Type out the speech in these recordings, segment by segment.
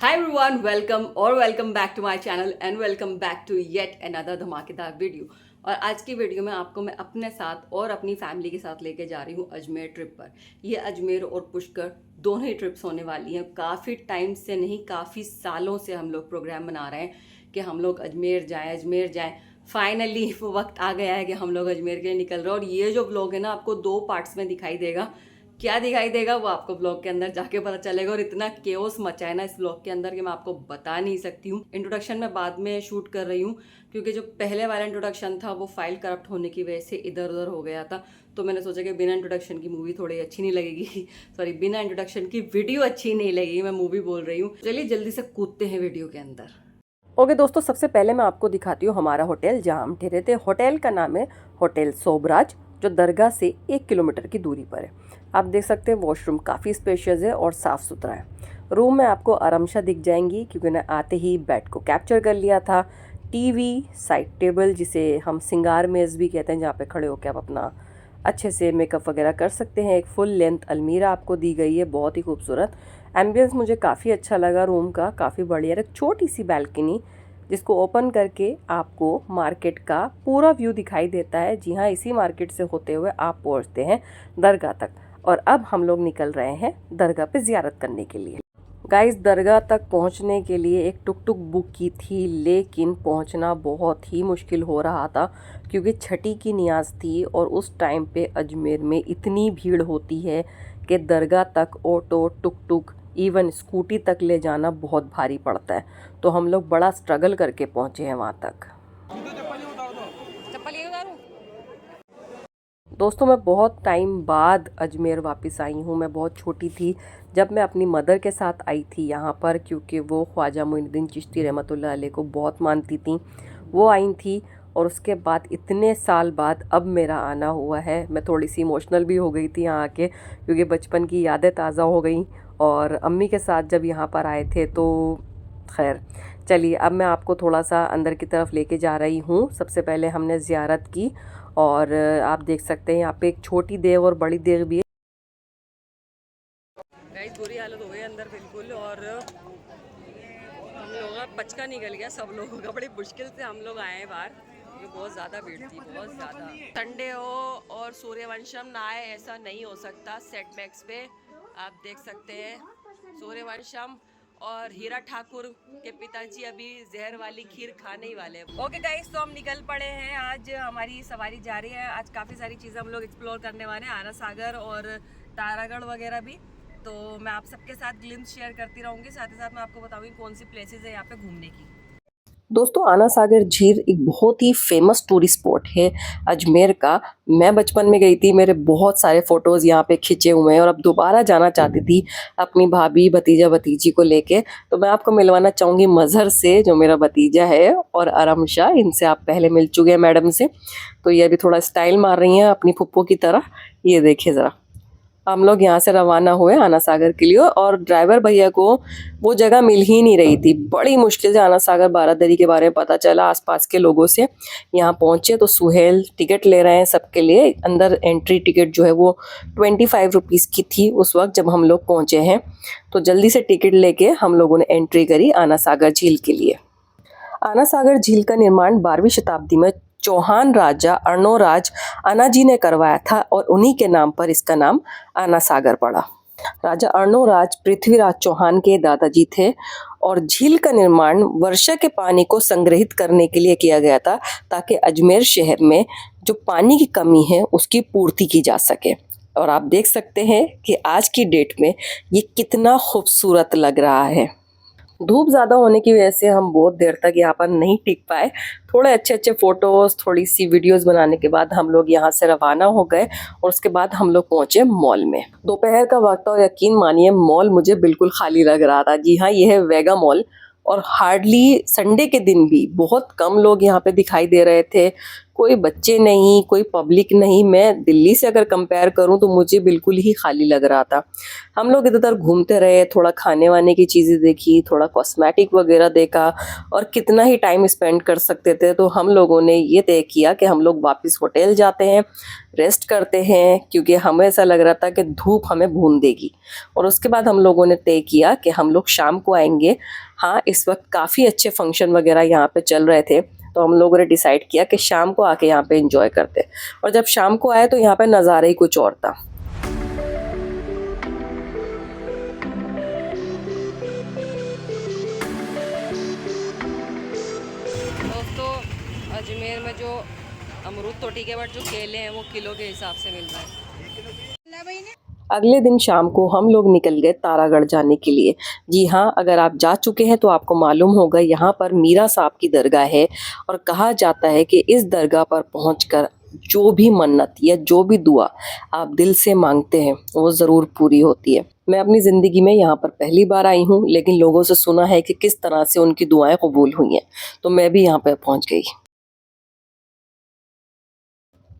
Hi everyone, welcome back to my channel and welcome back to yet another धमाकेदार video. और आज की video में आपको मैं अपने साथ और अपनी फैमिली के साथ लेके जा रही हूँ अजमेर ट्रिप पर। ये अजमेर और पुष्कर दोनों ही ट्रिप्स होने वाली हैं। काफ़ी टाइम से नहीं, काफ़ी सालों से हम लोग प्रोग्राम बना रहे हैं कि हम लोग अजमेर जाएं। फाइनली वो वक्त आ गया है कि हम लोग अजमेर के लिए निकल रहे हैं। और ये जो व्लॉग है ना, आपको 2 पार्ट्स में दिखाई देगा। क्या दिखाई देगा वो आपको ब्लॉग के अंदर जाके पता चलेगा। और इतना केओस मचा है ना इस ब्लॉग के अंदर कि मैं आपको बता नहीं सकती हूँ। इंट्रोडक्शन मैं बाद में शूट कर रही हूँ क्योंकि जो पहले वाला इंट्रोडक्शन था वो फाइल करप्ट होने की वजह से इधर उधर हो गया था। तो मैंने सोचा कि बिना इंट्रोडक्शन की मूवी थोड़ी अच्छी नहीं लगेगी। सॉरी, बिना इंट्रोडक्शन की वीडियो अच्छी नहीं लगेगी, मैं मूवी बोल रही हूँ। चलिए जल्दी से कूदते हैं वीडियो के अंदर। ओके दोस्तों, सबसे पहले मैं आपको दिखाती हूँ हमारा होटल जहाँ हम ठहरे थे। होटल का नाम है होटल सोबराज, जो दरगाह से 1 किलोमीटर की दूरी पर है। आप देख सकते हैं वॉशरूम काफ़ी स्पेशियस है और साफ़ सुथरा है। रूम में आपको आरामशा दिख जाएंगी क्योंकि मैंने आते ही बेड को कैप्चर कर लिया था। टीवी, साइड टेबल जिसे हम सिंगार मेज़ भी कहते हैं, जहाँ पे खड़े होकर आप अपना अच्छे से मेकअप वगैरह कर सकते हैं। एक फुल लेंथ अलमीरा आपको दी गई है, बहुत ही खूबसूरत। एम्बियंस मुझे काफ़ी अच्छा लगा रूम का, काफ़ी बढ़िया। एक छोटी सी बैल्कनी जिसको ओपन करके आपको मार्केट का पूरा व्यू दिखाई देता है। जी हाँ, इसी मार्केट से होते हुए आप पहुँचते हैं दरगाह तक। और अब हम लोग निकल रहे हैं दरगाह पे ज़ियारत करने के लिए। गाइस, दरगाह तक पहुंचने के लिए एक टुक टुक बुक की थी, लेकिन पहुंचना बहुत ही मुश्किल हो रहा था क्योंकि छठी की नियाज़ थी। और उस टाइम पे अजमेर में इतनी भीड़ होती है कि दरगाह तक ऑटो, टुक टुक, इवन स्कूटी तक ले जाना बहुत भारी पड़ता है। तो हम लोग बड़ा स्ट्रगल करके पहुंचे हैं वहाँ तक। दोस्तों, मैं बहुत टाइम बाद अजमेर वापस आई हूँ। मैं बहुत छोटी थी जब मैं अपनी मदर के साथ आई थी यहाँ पर, क्योंकि वो ख्वाजा मोइनुद्दीन चिश्ती रहमतुल्लाह अलैह को बहुत मानती थी। वो आई थी और उसके बाद इतने साल बाद अब मेरा आना हुआ है। मैं थोड़ी सी इमोशनल भी हो गई थी यहाँ आके क्योंकि बचपन की यादें ताज़ा हो गई। और अम्मी के साथ जब यहाँ पर आए थे तो खैर, चलिए अब मैं आपको थोड़ा सा अंदर की तरफ लेके जा रही हूँ। सबसे पहले हमने ज़ियारत की और आप देख सकते हैं यहाँ पे एक छोटी देव और बड़ी देव भी है। गाइस, बुरी हालत हो गई अंदर बिल्कुल। और हम लोगों का पचका निकल गया सब लोगों का। बड़ी मुश्किल से हम लोग आए हैं बाहर क्योंकि बहुत ज़्यादा भीड़ थी, बहुत ज़्यादा। संडे हो और सूर्यवंशम ना आए ऐसा नहीं हो सकता। सेटबैक्स पे आप देख सकते हैं सूर्यवंशम और हीरा ठाकुर के पिताजी अभी जहर वाली खीर खाने ही वाले हैं। ओके गाइस, तो हम निकल पड़े हैं। आज हमारी सवारी जा रही है। आज काफ़ी सारी चीज़ें हम लोग एक्सप्लोर करने वाले हैं, आना सागर और तारागढ़ वगैरह भी। तो मैं आप सबके साथ ग्लिम्स शेयर करती रहूँगी, साथ ही साथ मैं आपको बताऊँगी कौन सी प्लेसेस है यहाँ पे घूमने की। दोस्तों, आना सागर झील एक बहुत ही फेमस टूरिस्ट स्पॉट है अजमेर का। मैं बचपन में गई थी, मेरे बहुत सारे फ़ोटोज़ यहाँ पे खिंचे हुए हैं और अब दोबारा जाना चाहती थी अपनी भाभी, भतीजा, भतीजी को लेके। तो मैं आपको मिलवाना चाहूँगी मज़हर से, जो मेरा भतीजा है, और आरामशा। इनसे आप पहले मिल चुके हैं मैडम से। तो ये अभी थोड़ा स्टाइल मार रही हैं अपनी फुप्पो की तरह। ये देखिए ज़रा, हम लोग यहाँ से रवाना हुए आना सागर के लिए और ड्राइवर भैया को वो जगह मिल ही नहीं रही थी। बड़ी मुश्किल से आना सागर बारादरी के बारे में पता चला आसपास के लोगों से। यहाँ पहुँचे तो सुहेल टिकट ले रहे हैं सबके लिए। अंदर एंट्री टिकट जो है वो 25 रुपीज़ की थी उस वक्त जब हम लोग पहुँचे हैं। तो जल्दी से टिकट लेके हम लोगों ने एंट्री करी आना सागर झील के लिए। आना सागर झील का निर्माण 12वीं शताब्दी में चौहान राजा अर्णोराज आनाजी ने करवाया था और उन्हीं के नाम पर इसका नाम आना सागर पड़ा। राजा अर्णोराज पृथ्वीराज चौहान के दादाजी थे और झील का निर्माण वर्षा के पानी को संग्रहित करने के लिए किया गया था ताकि अजमेर शहर में जो पानी की कमी है उसकी पूर्ति की जा सके। और आप देख सकते हैं कि आज की डेट में ये कितना खूबसूरत लग रहा है। धूप ज़्यादा होने की वजह से हम बहुत देर तक यहाँ पर नहीं टिक पाए। थोड़े अच्छे अच्छे फ़ोटोज़, थोड़ी सी वीडियोज़ बनाने के बाद हम लोग यहाँ से रवाना हो गए और उसके बाद हम लोग पहुँचे मॉल में। दोपहर का वक्त और यकीन मानिए मॉल मुझे बिल्कुल खाली लग रहा था। जी हाँ, ये है वेगा मॉल और हार्डली संडे के दिन भी बहुत कम लोग यहाँ पे दिखाई दे रहे थे। कोई बच्चे नहीं, कोई पब्लिक नहीं। मैं दिल्ली से अगर कंपेयर करूं तो मुझे बिल्कुल ही खाली लग रहा था। हम लोग इधर उधर घूमते रहे, थोड़ा खाने वाने की चीज़ें देखी, थोड़ा कॉस्मेटिक वगैरह देखा, और कितना ही टाइम स्पेंड कर सकते थे। तो हम लोगों ने ये तय किया कि हम लोग वापस होटल जाते हैं, रेस्ट करते हैं, क्योंकि हमें ऐसा लग रहा था कि धूप हमें भून देगी। और उसके बाद हम लोगों ने तय किया कि हम लोग शाम को आएंगे। हाँ, इस वक्त काफ़ी अच्छे फंक्शन वगैरह यहाँ पे चल रहे थे, तो हम लोगों ने डिसाइड किया कि शाम को आके यहाँ पे एंजॉय करते। और जब शाम को आए तो यहाँ पे नज़ारा ही कुछ और था। दोस्तों, अजमेर में जो अमरूद तो ठीक है, बट जो केले हैं वो किलो के हिसाब से मिल रहा है। अगले दिन शाम को हम लोग निकल गए तारागढ़ जाने के लिए। जी हाँ, अगर आप जा चुके हैं तो आपको मालूम होगा, यहाँ पर मीरा साहब की दरगाह है, और कहा जाता है कि इस दरगाह पर पहुंचकर जो भी मन्नत या जो भी दुआ आप दिल से मांगते हैं वो ज़रूर पूरी होती है। मैं अपनी ज़िंदगी में यहाँ पर पहली बार आई हूँ, लेकिन लोगों से सुना है कि किस तरह से उनकी दुआएं कबूल हुई हैं, तो मैं भी यहाँ पर पहुँच गई।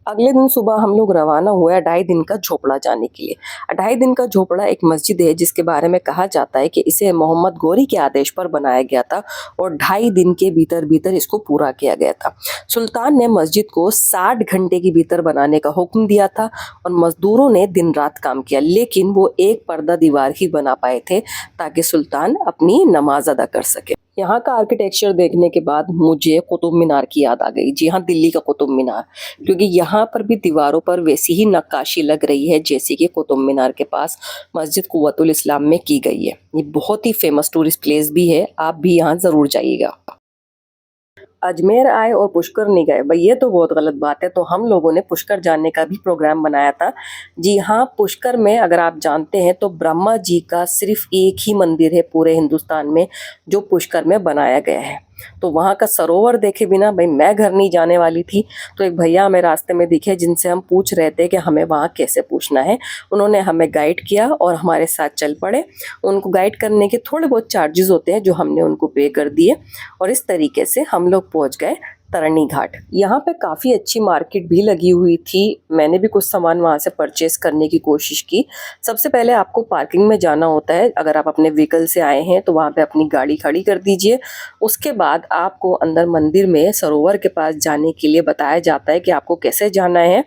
अगले दिन सुबह हम लोग रवाना हुए अढ़ाई दिन का झोपड़ा जाने के लिए। अढ़ाई दिन का झोपड़ा एक मस्जिद है जिसके बारे में कहा जाता है कि इसे मोहम्मद गोरी के आदेश पर बनाया गया था, और 2.5 दिन के भीतर भीतर इसको पूरा किया गया था। सुल्तान ने मस्जिद को 60 घंटे के भीतर बनाने का हुक्म दिया था, और मजदूरों ने दिन रात काम किया, लेकिन वो एक पर्दा दीवार ही बना पाए थे ताकि सुल्तान अपनी नमाज अदा कर सके। यहाँ का आर्किटेक्चर देखने के बाद मुझे कुतुब मीनार की याद आ गई। जी हाँ, दिल्ली का कुतुब मीनार, क्योंकि यहाँ पर भी दीवारों पर वैसी ही नक्काशी लग रही है जैसे कि कुतुब मीनार के पास मस्जिद कुव्वतुल इस्लाम में की गई है। ये बहुत ही फेमस टूरिस्ट प्लेस भी है, आप भी यहाँ ज़रूर जाइएगा। अजमेर आए और पुष्कर नहीं गए भाई, ये तो बहुत गलत बात है। तो हम लोगों ने पुष्कर जाने का भी प्रोग्राम बनाया था। जी हाँ, पुष्कर में अगर आप जानते हैं तो ब्रह्मा जी का सिर्फ एक ही मंदिर है पूरे हिंदुस्तान में जो पुष्कर में बनाया गया है। तो वहाँ का सरोवर देखे बिना भाई मैं घर नहीं जाने वाली थी। तो एक भैया हमें रास्ते में दिखे जिनसे हम पूछ रहे थे कि हमें वहाँ कैसे पूछना है। उन्होंने हमें गाइड किया और हमारे साथ चल पड़े। उनको गाइड करने के थोड़े बहुत चार्जेस होते हैं जो हमने उनको पे कर दिए, और इस तरीके से हम लोग पहुँच गए तरनी घाट। यहाँ पे काफ़ी अच्छी मार्केट भी लगी हुई थी। मैंने भी कुछ सामान वहाँ से परचेस करने की कोशिश की। सबसे पहले आपको पार्किंग में जाना होता है। अगर आप अपने व्हीकल से आए हैं तो वहाँ पे अपनी गाड़ी खड़ी कर दीजिए। उसके बाद आपको अंदर मंदिर में सरोवर के पास जाने के लिए बताया जाता है कि आपको कैसे जाना है।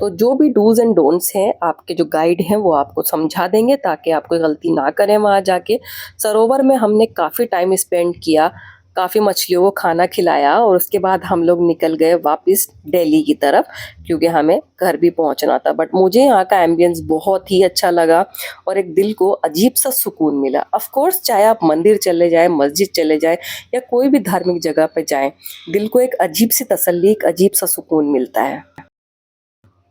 तो जो भी डूज एंड डोंट्स हैं आपके जो गाइड हैं वो आपको समझा देंगे ताकि आप कोई गलती ना करें वहाँ जाके। सरोवर में हमने काफ़ी टाइम स्पेंड किया, काफ़ी मछलियों को खाना खिलाया, और उसके बाद हम लोग निकल गए वापस दिल्ली की तरफ, क्योंकि हमें घर भी पहुंचना था। बट मुझे यहाँ का एम्बियंस बहुत ही अच्छा लगा और एक दिल को अजीब सा सुकून मिला। ऑफ कोर्स, चाहे आप मंदिर चले जाएं, मस्जिद चले जाएं या कोई भी धार्मिक जगह पे जाएं, दिल को एक अजीब सी तसल्ली, एक अजीब सा सुकून मिलता है।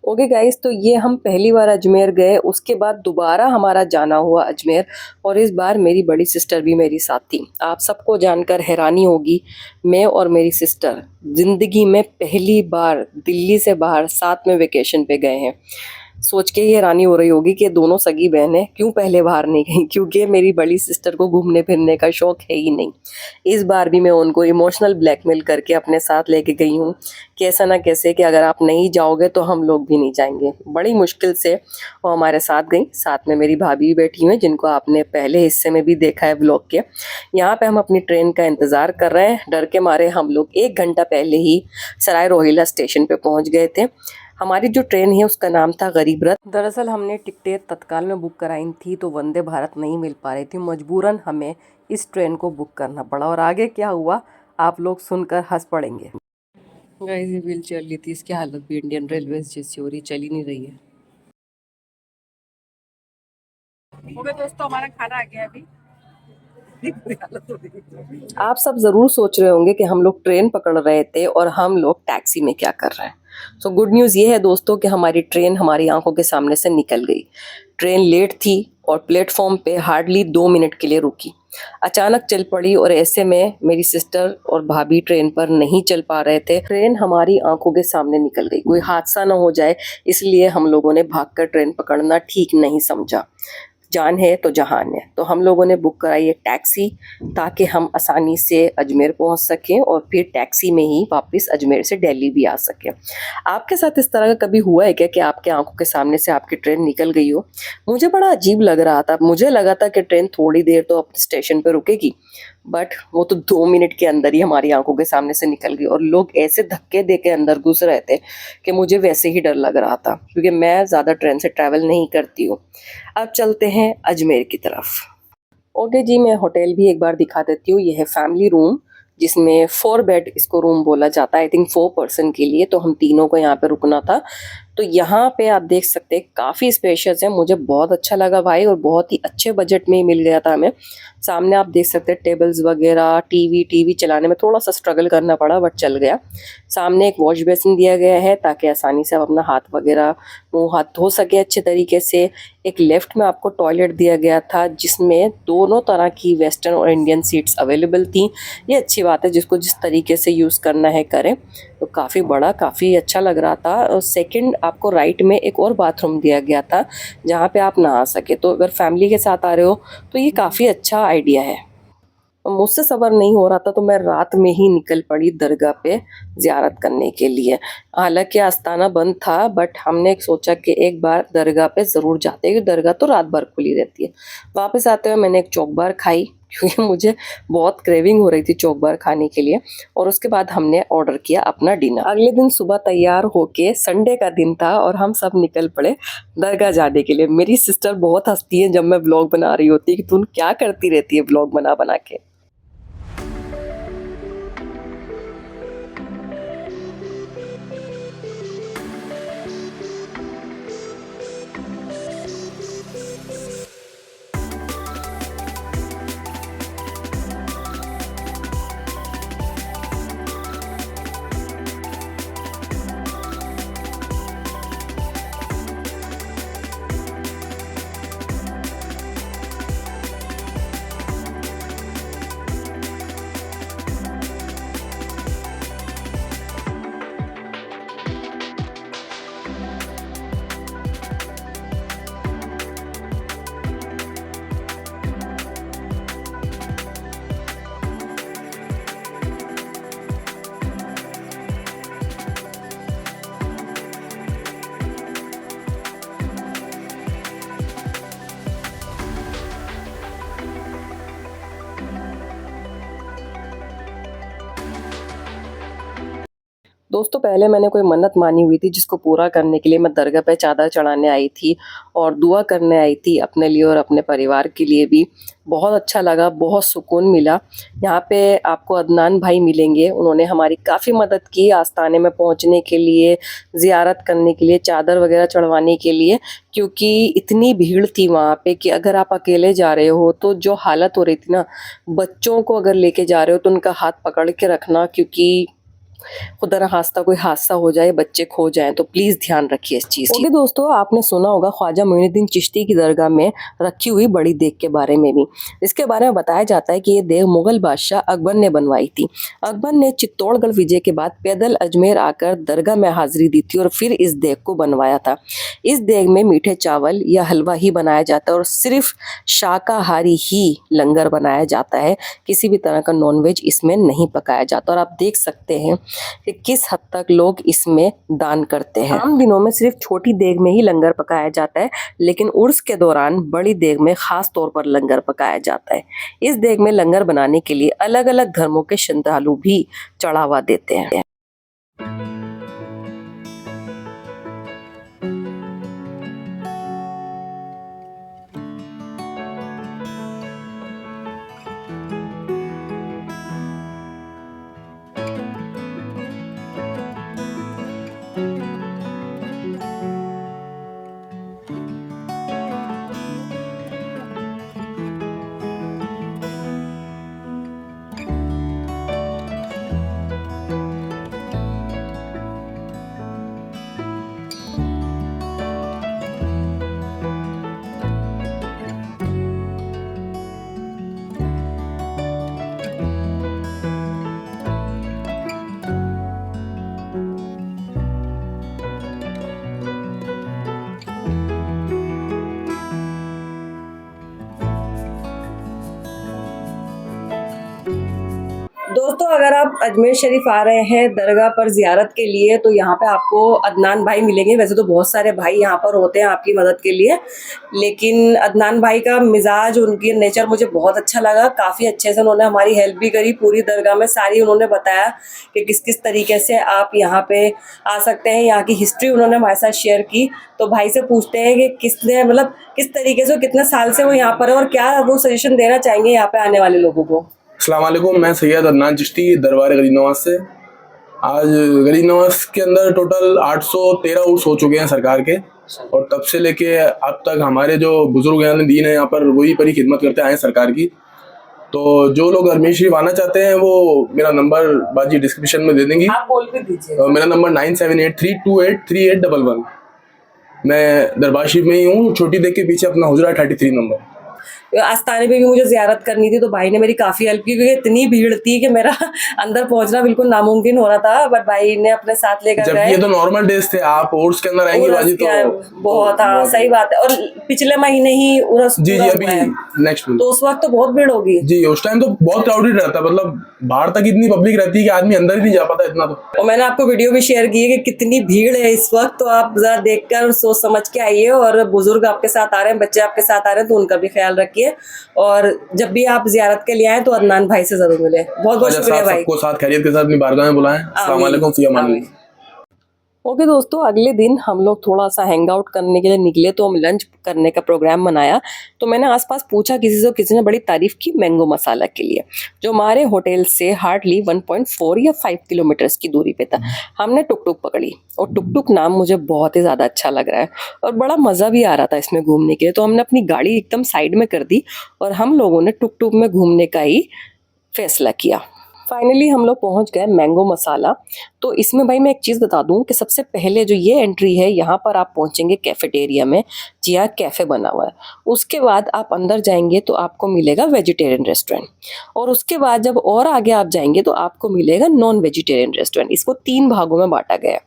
ओके गाइस, तो ये हम पहली बार अजमेर गए, उसके बाद दोबारा हमारा जाना हुआ अजमेर, और इस बार मेरी बड़ी सिस्टर भी मेरी साथ थी। आप सबको जानकर हैरानी होगी, मैं और मेरी सिस्टर ज़िंदगी में पहली बार दिल्ली से बाहर साथ में वेकेशन पे गए हैं। सोच के ही हैरानी हो रही होगी कि दोनों सगी बहनें क्यों पहले बाहर नहीं गई, क्योंकि मेरी बड़ी सिस्टर को घूमने फिरने का शौक है ही नहीं। इस बार भी मैं उनको इमोशनल ब्लैकमेल करके अपने साथ लेके गई हूँ, कैसा ना कैसे कि अगर आप नहीं जाओगे तो हम लोग भी नहीं जाएंगे। बड़ी मुश्किल से वो हमारे साथ गई। साथ में मेरी भाभी भी बैठी हुई हैं जिनको आपने पहले हिस्से में भी देखा है व्लॉग के। यहाँ पे हम अपनी ट्रेन का इंतज़ार कर रहे हैं। डर के मारे हम लोग 1 घंटा पहले ही सराय रोहिल्ला स्टेशन पे पहुँच गए थे। हमारी जो ट्रेन है उसका नाम था गरीब रथ। दरअसल हमने टिकटें तत्काल में बुक कराई थी, तो वंदे भारत नहीं मिल पा रही थी। मजबूरन हमें इस ट्रेन को बुक करना पड़ा, और आगे क्या हुआ आप लोग सुनकर हंस पड़ेंगे। गाइस, ये व्हील चल रही थी, इसकी हालत भी इंडियन रेलवे जैसी हो रही, चल ही नहीं रही है। ओके दोस्तों, हमारा खाना आ गया अभी। आप सब ज़रूर सोच रहे होंगे कि हम लोग ट्रेन पकड़ रहे थे और हम लोग टैक्सी में क्या कर रहे हैं। सो गुड न्यूज़ ये है दोस्तों कि हमारी ट्रेन हमारी आंखों के सामने से निकल गई। ट्रेन लेट थी और प्लेटफॉर्म पे हार्डली 2 मिनट के लिए रुकी। अचानक चल पड़ी, और ऐसे में मेरी सिस्टर और भाभी ट्रेन पर नहीं चल पा रहे थे। ट्रेन हमारी आंखों के सामने निकल गई, कोई हादसा ना हो जाए इसलिए हम लोगों ने भागकर ट्रेन पकड़ना ठीक नहीं समझा। जान है तो जहान है। तो हम लोगों ने बुक कराई एक टैक्सी ताकि हम आसानी से अजमेर पहुंच सकें और फिर टैक्सी में ही वापस अजमेर से दिल्ली भी आ सकें। आपके साथ इस तरह का कभी हुआ है क्या कि आपके आंखों के सामने से आपकी ट्रेन निकल गई हो? मुझे बड़ा अजीब लग रहा था। मुझे लगा था कि ट्रेन थोड़ी देर तो अपने स्टेशन पे रुकेगी, बट वो तो 2 मिनट के अंदर ही हमारी आंखों के सामने से निकल गई और लोग ऐसे धक्के दे के अंदर घुस रहे थे कि मुझे वैसे ही डर लग रहा था, क्योंकि मैं ज़्यादा ट्रेन से ट्रैवल नहीं करती हूँ। अब चलते हैं अजमेर की तरफ। ओके जी, मैं होटल भी एक बार दिखा देती हूँ। यह है फैमिली रूम, जिसमें 4 बेड इसको रूम बोला जाता है, आई थिंक 4 पर्सन के लिए। तो हम तीनों को यहाँ पे रुकना था। तो यहाँ पे आप देख सकते हैं काफ़ी स्पेशियस है, मुझे बहुत अच्छा लगा भाई, और बहुत ही अच्छे बजट में ही मिल गया था हमें। सामने आप देख सकते हैं टेबल्स वगैरह, टीवी चलाने में थोड़ा सा स्ट्रगल करना पड़ा, बट चल गया। सामने एक वॉश बेसिन दिया गया है ताकि आसानी से आप अपना हाथ वगैरह, मुंह हाथ धो सके अच्छे तरीके से। एक लेफ्ट में आपको टॉयलेट दिया गया था, जिसमें दोनों तरह की वेस्टर्न और इंडियन सीट्स अवेलेबल थी। ये अच्छी बात है, जिसको जिस तरीके से यूज़ करना है करें। तो काफ़ी बड़ा, काफ़ी अच्छा लग रहा था। और सेकंड आपको राइट में एक और बाथरूम दिया गया था जहाँ पे आप नहा सके। तो अगर फैमिली के साथ आ रहे हो तो ये काफ़ी अच्छा आइडिया है। मुझसे सब्र नहीं हो रहा था तो मैं रात में ही निकल पड़ी दरगाह पे ज़ियारत करने के लिए। हालांकि आस्ताना बंद था, बट हमने सोचा कि एक बार दरगाह पे ज़रूर जाते हैं, क्योंकि दरगाह तो रात भर खुली रहती है। वापस आते हुए मैंने एक चोकबार खाई, क्योंकि मुझे बहुत क्रेविंग हो रही थी चोकबार खाने के लिए। और उसके बाद हमने ऑर्डर किया अपना डिनर। अगले दिन सुबह तैयार होके, संडे का दिन था, और हम सब निकल पड़े दरगाह जाने के लिए। मेरी सिस्टर बहुत हंसती है जब मैं व्लॉग बना रही होती है कि तुम क्या करती रहती है व्लॉग बना बना के। दोस्तों, पहले मैंने कोई मन्नत मानी हुई थी, जिसको पूरा करने के लिए मैं दरगाह पे चादर चढ़ाने आई थी और दुआ करने आई थी अपने लिए और अपने परिवार के लिए भी। बहुत अच्छा लगा, बहुत सुकून मिला। यहाँ पे आपको अदनान भाई मिलेंगे, उन्होंने हमारी काफ़ी मदद की आस्थाने में पहुँचने के लिए, ज़ियारत करने के लिए, चादर वगैरह चढ़वाने के लिए, क्योंकि इतनी भीड़ थी वहाँ पे कि अगर आप अकेले जा रहे हो तो जो हालत हो रही थी ना, बच्चों को अगर लेके जा रहे हो तो उनका हाथ पकड़ के रखना, क्योंकि खुदा न खास्ता कोई हादसा हो जाए, बच्चे खो जाएं, तो प्लीज़ ध्यान रखिए इस चीज़ की। ओके दोस्तों, आपने सुना होगा ख्वाजा मोइनुद्दीन चिश्ती की दरगाह में रखी हुई बड़ी देग के बारे में भी। इसके बारे में बताया जाता है कि ये देग मुगल बादशाह अकबर ने बनवाई थी। अकबर ने चित्तौड़गढ़ विजय के बाद पैदल अजमेर आकर दरगाह में हाजिरी दी थी और फिर इस देग को बनवाया था। इस देग में मीठे चावल या हलवा ही बनाया जाता है और सिर्फ शाकाहारी ही लंगर बनाया जाता है। किसी भी तरह का नॉनवेज इसमें नहीं पकाया जाता। और आप देख सकते हैं कि किस हद तक लोग इसमें दान करते हैं। आम दिनों में सिर्फ छोटी देग में ही लंगर पकाया जाता है, लेकिन उर्स के दौरान बड़ी देग में खास तौर पर लंगर पकाया जाता है। इस देग में लंगर बनाने के लिए अलग अलग धर्मों के श्रद्धालु भी चढ़ावा देते हैं। दोस्तों अगर आप अजमेर शरीफ आ रहे हैं दरगाह पर ज़ियारत के लिए तो यहाँ पे आपको अदनान भाई मिलेंगे। वैसे तो बहुत सारे भाई यहाँ पर होते हैं आपकी मदद के लिए, लेकिन अदनान भाई का मिजाज, उनकी नेचर मुझे बहुत अच्छा लगा। काफ़ी अच्छे से उन्होंने हमारी हेल्प भी करी पूरी दरगाह में, सारी उन्होंने बताया कि किस किस तरीके से आप यहाँ पे आ सकते हैं। यहाँ की हिस्ट्री उन्होंने हमारे साथ शेयर की। तो भाई से पूछते हैं कि किसने मतलब किस तरीके से, कितने साल से वो यहाँ पर है और क्या वो सजेशन देना चाहेंगे यहाँ पे आने वाले लोगों को। अस्सलाम वालेकुम, मैं सैयद अदनान चिश्ती दरबार गरीब नवाज से। आज गरीब नवाज के अंदर टोटल 813 उर्स हो चुके हैं सरकार के, और तब से लेके अब तक हमारे जो बुजुर्ग हैं दीन है यहाँ पर वही परी खिदमत करते आए हैं सरकार की। तो जो लोग अजमेर शरीफ आना चाहते हैं वो मेरा नंबर बाजी डिस्क्रिप्शन में दे देंगी। आप बोल के दीजिए। मेरा नंबर 9783283811। मैं दरबार शरीफ में ही हूँ, छोटी देख के पीछे अपना हुजरा 33 नंबर। आस्ताने पे भी मुझे ज़ियारत करनी थी तो भाई ने मेरी काफ़ी हेल्प की, क्योंकि इतनी भीड़ थी कि मेरा अंदर पहुंचना बिल्कुल नामुमकिन हो रहा था, बट भाई ने अपने साथ लेकर जब गए। ये तो नॉर्मल डेज थे, आप उर्स के अंदर आएंगे बाजी तो बहुत, हाँ सही बात है। और पिछले महीने ही उर्स जी पूरा अभी हुआ है, नेक्स्ट तो उस वक्त तो बहुत भीड़ होगी जी। उस टाइम तो बहुत क्राउडेड रहता, मतलब बाहर तक इतनी पब्लिक रहती है कि आदमी अंदर ही नहीं जा पाता इतना। तो और मैंने आपको वीडियो भी शेयर की है कि कितनी भीड़ है इस वक्त, तो आप जरा देखकर सोच समझ के आइए। और बुजुर्ग आपके साथ आ रहे हैं, बच्चे आपके साथ आ रहे हैं, तो उनका भी ख्याल रखिए। और जब भी आप जियारत के लिए आए तो अदनान भाई से जरूर मिले। बहुत बहुत शुक्रिया भाई। सबको साथ खैरियत के साथ अपनी बारगाह में बुलाएं। अस्सलाम वालेकुम, फी अमानिल्लाह। ओके दोस्तों, अगले दिन हम लोग थोड़ा सा हैंग आउट करने के लिए निकले, तो हम लंच करने का प्रोग्राम बनाया। तो मैंने आसपास पूछा किसी से, किसी ने बड़ी तारीफ की मैंगो मसाला के लिए, जो हमारे होटल से हार्डली 1.4 या 5 किलोमीटर्स की दूरी पे था। हमने टुक टुक पकड़ी, और टुक टुक नाम मुझे बहुत ही ज़्यादा अच्छा लग रहा है और बड़ा मज़ा भी आ रहा था इसमें घूमने के लिए। तो हमने अपनी गाड़ी एकदम साइड में कर दी और हम लोगों ने टुक टुक में घूमने का ही फैसला किया। फाइनली हम लोग पहुंच गए मैंगो मसाला। तो इसमें भाई मैं एक चीज़ बता दूं कि सबसे पहले जो ये एंट्री है, यहाँ पर आप पहुंचेंगे कैफेटेरिया में, जी हाँ कैफ़े बना हुआ है। उसके बाद आप अंदर जाएंगे तो आपको मिलेगा वेजिटेरियन रेस्टोरेंट, और उसके बाद जब और आगे आप जाएंगे तो आपको मिलेगा नॉन वेजिटेरियन रेस्टोरेंट। इसको 3 भागों में बांटा गया है।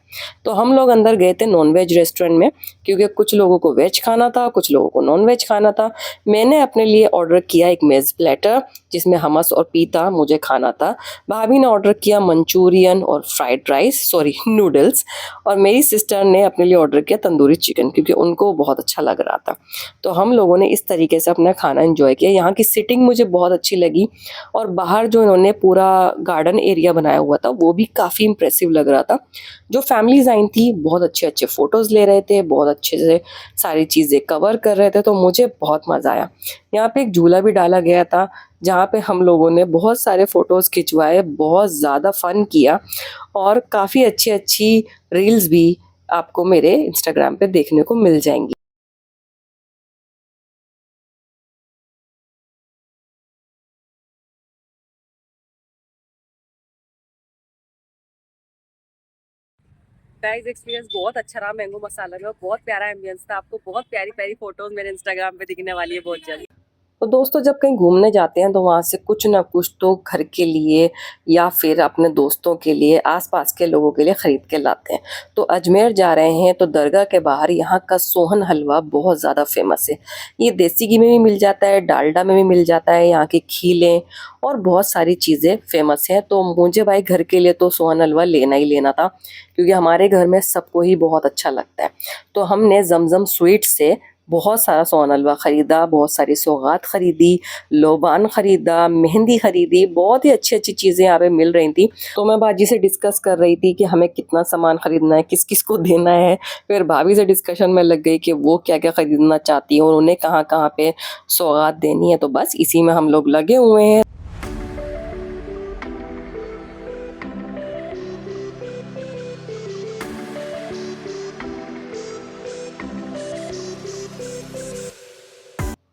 तो हम लोग अंदर गए थे नॉन वेज रेस्टोरेंट में, क्योंकि कुछ लोगों को वेज खाना था, कुछ लोगों को नॉन वेज खाना था। मैंने अपने लिए ऑर्डर किया एक मेज़ प्लेटर, जिसमें हमस और पीता मुझे खाना था। भाभी ने ऑर्डर किया मंचूरियन और फ्राइड राइस, सॉरी नूडल्स। और मेरी सिस्टर ने अपने लिए ऑर्डर किया तंदूरी चिकन, क्योंकि उनको बहुत अच्छा लग रहा था। तो हम लोगों ने इस तरीके से अपना खाना एंजॉय किया। यहाँ की सिटिंग मुझे बहुत अच्छी लगी, और बाहर जो इन्होंने पूरा गार्डन एरिया बनाया हुआ था वो भी काफ़ी इंप्रेसिव लग रहा था। जो फैमिलीज आई थी बहुत अच्छे अच्छे फ़ोटोज़ ले रहे थे, बहुत अच्छे से सारी चीज़ें कवर कर रहे थे, तो मुझे बहुत मज़ा आया। यहाँ पे एक झूला भी डाला गया था, जहाँ पे हम लोगों ने बहुत सारे फ़ोटोज़ खिंचवाए, बहुत ज़्यादा फ़न किया, और काफ़ी अच्छी अच्छी रील्स भी आपको मेरे इंस्टाग्राम पे देखने को मिल जाएंगी। गाइस एक्सपीरियंस बहुत अच्छा रहा मैंगो मसाला में, और बहुत प्यारा एम्बियंस था। आपको बहुत प्यारी प्यारी फोटोज मेरे इंस्टाग्राम पे दिखने वाली है बहुत जल्द। तो दोस्तों जब कहीं घूमने जाते हैं तो वहाँ से कुछ ना कुछ तो घर के लिए या फिर अपने दोस्तों के लिए, आसपास के लोगों के लिए ख़रीद के लाते हैं। तो अजमेर जा रहे हैं तो दरगाह के बाहर यहाँ का सोहन हलवा बहुत ज़्यादा फेमस है। ये देसी घी में भी मिल जाता है, डालडा में भी मिल जाता है, यहाँ की खीलें और बहुत सारी चीज़ें फेमस हैं। तो मुझे भाई घर के लिए तो सोहन हलवा लेना ही लेना था, क्योंकि हमारे घर में सबको ही बहुत अच्छा लगता है। तो हमने जमजम स्वीट से बहुत सारा सोहन हलवा ख़रीदा, बहुत सारी सौगात ख़रीदी, लोबान ख़रीदा, मेहंदी ख़रीदी, बहुत ही अच्छी अच्छी चीज़ें यहाँ पे मिल रही थी। तो मैं बाजी से डिस्कस कर रही थी कि हमें कितना सामान ख़रीदना है, किस किस को देना है। फिर भाभी से डिस्कशन में लग गई कि वो क्या क्या ख़रीदना चाहती हैं और उन्हें कहाँ कहाँ पे सौगात देनी है। तो बस इसी में हम लोग लगे हुए हैं।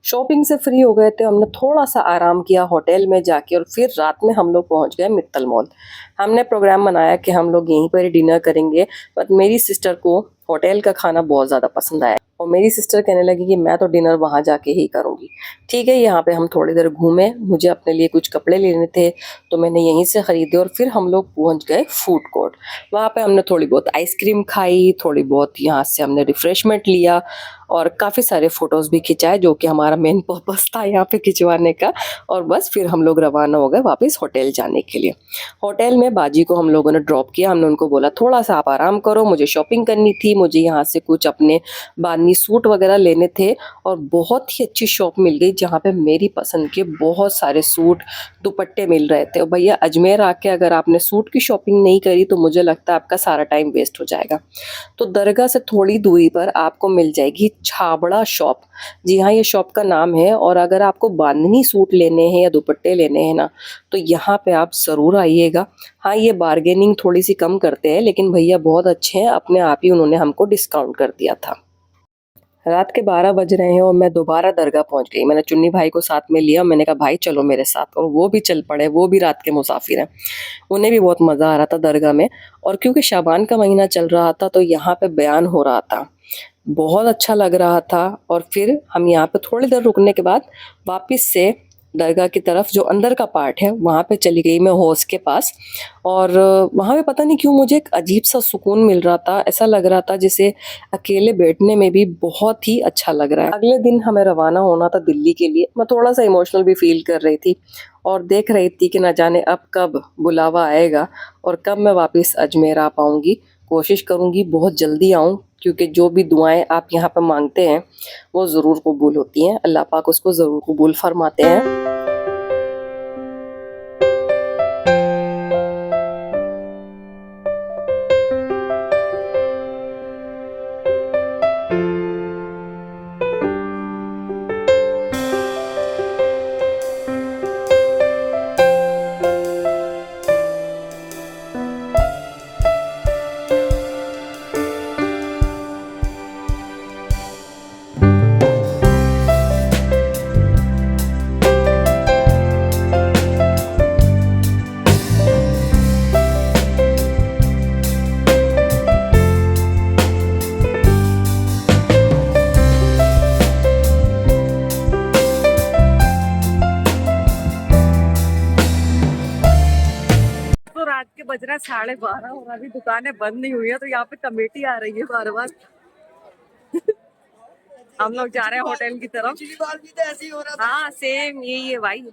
शॉपिंग से फ्री हो गए थे, हमने थोड़ा सा आराम किया होटल में जाके, और फिर रात में हम लोग पहुंच गए मित्तल मॉल। हमने प्रोग्राम बनाया कि हम लोग यहीं पर ही डिनर करेंगे, बट मेरी सिस्टर को होटल का खाना बहुत ज़्यादा पसंद आया और मेरी सिस्टर कहने लगी कि मैं तो डिनर वहाँ जाके ही करूँगी। ठीक है, यहाँ पे हम थोड़ी देर घूमे, मुझे अपने लिए कुछ कपड़े लेने थे तो मैंने यहीं से ख़रीदे और फिर हम लोग पहुँच गए फूड कोर्ट। वहाँ पे हमने थोड़ी बहुत आइसक्रीम खाई, थोड़ी बहुत यहाँ से हमने रिफ़्रेशमेंट लिया और काफ़ी सारे फ़ोटोज़ भी खिंचाए जो कि हमारा मेन पर्पस था यहाँ पे खिंचवाने का। और बस फिर हम लोग रवाना हो गए वापस होटल जाने के लिए। होटल में बाजी को हम लोगों ने ड्रॉप किया। हमने उनको बोला थोड़ा सा आप आराम करो, मुझे शॉपिंग करनी थी, मुझे यहाँ से कुछ अपने बांधनी सूट वगैरह लेने थे और बहुत ही अच्छी शॉप मिल गई जहाँ पे मेरी पसंद के बहुत सारे सूट दुपट्टे मिल रहे थे। और भैया अजमेर आके अगर आपने सूट की शॉपिंग नहीं करी तो मुझे लगता है आपका सारा टाइम वेस्ट हो जाएगा। तो दरगाह से थोड़ी दूरी पर आपको मिल जाएगी छाबड़ा शॉप। जी हाँ, ये शॉप का नाम है। और अगर आपको बांधनी सूट लेने हैं या दुपट्टे लेने हैं ना तो यहाँ पे आप ज़रूर आइएगा। हाँ, ये बार्गेनिंग थोड़ी सी कम करते हैं लेकिन भैया बहुत अच्छे हैं, अपने आप ही उन्होंने हमको डिस्काउंट कर दिया था। रात के 12 बज रहे हैं और मैं दोबारा दरगाह पहुंच गई। मैंने चुन्नी भाई को साथ में लिया, मैंने कहा भाई चलो मेरे साथ, और वो भी चल पड़े। वो भी रात के मुसाफिर हैं, उन्हें भी बहुत मज़ा आ रहा था दरगाह में। और क्योंकि शाबान का महीना चल रहा था तो यहाँ पे बयान हो रहा था, बहुत अच्छा लग रहा था। और फिर हम यहाँ पे थोड़ी देर रुकने के बाद वापस से दरगाह की तरफ जो अंदर का पार्ट है वहाँ पे चली गई मैं हौज के पास। और वहाँ पे पता नहीं क्यों मुझे एक अजीब सा सुकून मिल रहा था, ऐसा लग रहा था जैसे अकेले बैठने में भी बहुत ही अच्छा लग रहा है। अगले दिन हमें रवाना होना था दिल्ली के लिए। मैं थोड़ा सा इमोशनल भी फील कर रही थी और देख रही थी कि न जाने अब कब बुलावा आएगा और कब मैं वापस अजमेर आ पाऊँगी। कोशिश करूँगी बहुत जल्दी आऊँ क्योंकि जो भी दुआएं आप यहाँ पर मांगते हैं वो ज़रूर कबूल होती हैं। अल्लाह पाक उसको ज़रूर कबूल फरमाते हैं। रात के बज रहा है 12:30 और अभी दुकानें बंद नहीं हुई है तो यहाँ पे कमेटी आ रही है बार बार। हम लोग जा रहे हैं होटल की तरफ। पिछली बार भी तो ऐसे ही हो रहा था। हाँ सेम यही है भाई।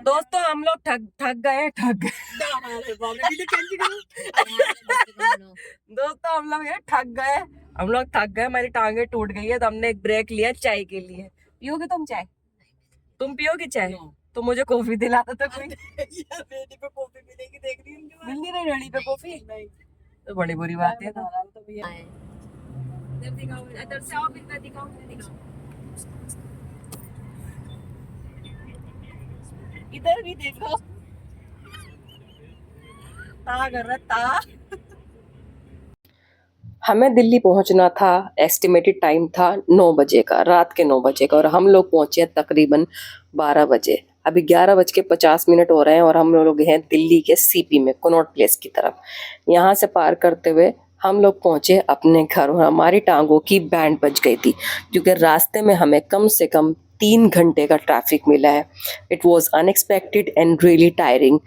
दोस्तों हम लोग ठग गए दोस्तों हम लोग ये थक गए। हमारी टांगे टूट गई है तो हमने एक ब्रेक लिया चाय के लिए। पियोगे तुम चाय? तुम पियोगे चाय? तो मुझे कॉफी दिला दो। तो कोई रेडी पे कॉफी मिलेगी, देख रही हूँ मिल नहीं रही रेडी पे कॉफी। नहीं तो बड़ी बुरी बात है। इधर भी देखो ता कर रहा ता। हमें दिल्ली पहुंचना था, एस्टिमेटेड टाइम था 9 बजे का, रात के 9 बजे का, और हम लोग पहुंचे तकरीबन 12 बजे। अभी 11:50 हो रहे हैं और हम लोग हैं दिल्ली के सीपी में, कनॉट प्लेस की तरफ। यहाँ से पार करते हुए हम लोग पहुंचे अपने घर और हमारी टांगों की बैंड बज गई थी क्योंकि रास्ते में हमें कम से कम 3 घंटे का ट्रैफिक मिला है। It was unexpected and really tiring.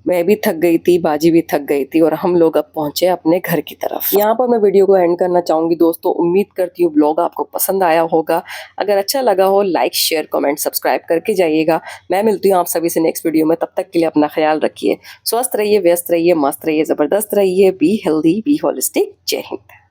मैं भी थक गई थी, बाजी भी थक गई थी और हम लोग अब पहुंचे अपने घर की तरफ। यहाँ पर मैं वीडियो को एंड करना चाहूँगी दोस्तों। उम्मीद करती हूँ ब्लॉग आपको पसंद आया होगा। अगर अच्छा लगा हो लाइक शेयर कमेंट सब्सक्राइब करके जाइएगा। मैं मिलती हूँ आप सभी से नेक्स्ट वीडियो में। तब तक के लिए अपना ख्याल रखिए, स्वस्थ रहिए, व्यस्त रहिए, मस्त रहिए, ज़बरदस्त रहिए। Be healthy, be holistic. जय हिंद।